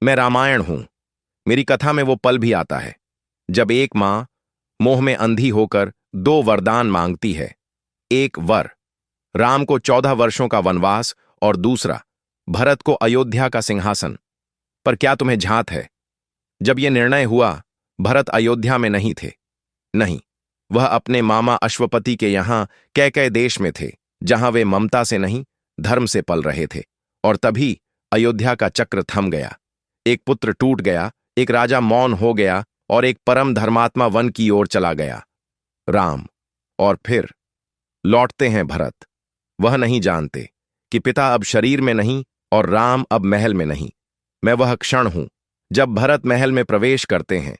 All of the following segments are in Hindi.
मैं रामायण हूं। मेरी कथा में वो पल भी आता है जब एक मां मोह में अंधी होकर दो वरदान मांगती है। एक वर, राम को 14 वर्षों का वनवास, और दूसरा, भरत को अयोध्या का सिंहासन। पर क्या तुम्हें झांत है, जब यह निर्णय हुआ, भरत अयोध्या में नहीं थे। नहीं, वह अपने मामा अश्वपति के यहां कैकय देश में थे, जहां वे ममता से नहीं, धर्म से पल रहे थे। और तभी अयोध्या का चक्र थम गया। एक पुत्र टूट गया, एक राजा मौन हो गया, और एक परम धर्मात्मा वन की ओर चला गया, राम। और फिर लौटते हैं भरत। वह नहीं जानते कि पिता अब शरीर में नहीं और राम अब महल में नहीं। मैं वह क्षण हूं जब भरत महल में प्रवेश करते हैं।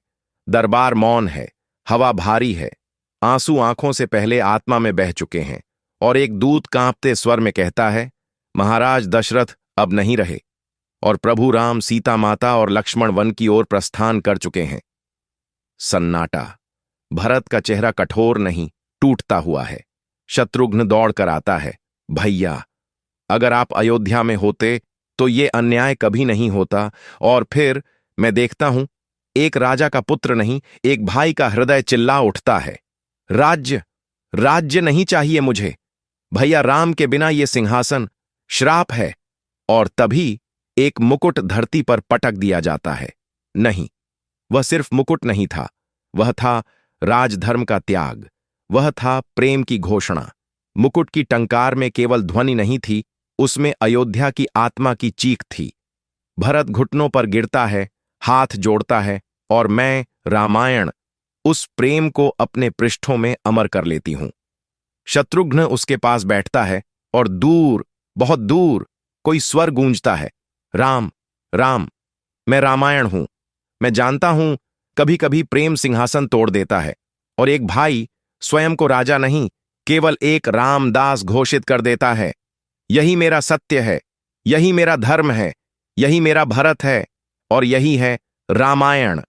दरबार मौन है, हवा भारी है, आंसू आंखों से पहले आत्मा में बह चुके हैं, और एक दूत कांपते स्वर में कहता है, महाराज दशरथ अब नहीं रहे, और प्रभु राम, सीता माता और लक्ष्मण वन की ओर प्रस्थान कर चुके हैं। सन्नाटा। भरत का चेहरा कठोर नहीं, टूटता हुआ है। शत्रुघ्न दौड़कर आता है, भैया, अगर आप अयोध्या में होते तो ये अन्याय कभी नहीं होता। और फिर मैं देखता हूं, एक राजा का पुत्र नहीं, एक भाई का हृदय चिल्ला उठता है, राज्य, राज्य नहीं चाहिए मुझे। भैया, राम के बिना ये सिंहासन श्राप है। और तभी एक मुकुट धरती पर पटक दिया जाता है। नहीं, वह सिर्फ मुकुट नहीं था, वह था राजधर्म का त्याग, वह था प्रेम की घोषणा। मुकुट की टंकार में केवल ध्वनि नहीं थी, उसमें अयोध्या की आत्मा की चीख थी। भरत घुटनों पर गिरता है, हाथ जोड़ता है, और मैं, रामायण, उस प्रेम को अपने पृष्ठों में अमर कर लेती हूं। शत्रुघ्न उसके पास बैठता है, और दूर, बहुत दूर, कोई स्वर गूंजता है, राम, राम। मैं रामायण हूं। मैं जानता हूं, कभी कभी प्रेम सिंहासन तोड़ देता है, और एक भाई स्वयं को राजा नहीं, केवल एक रामदास घोषित कर देता है। यही मेरा सत्य है, यही मेरा धर्म है, यही मेरा भरत है, और यही है रामायण।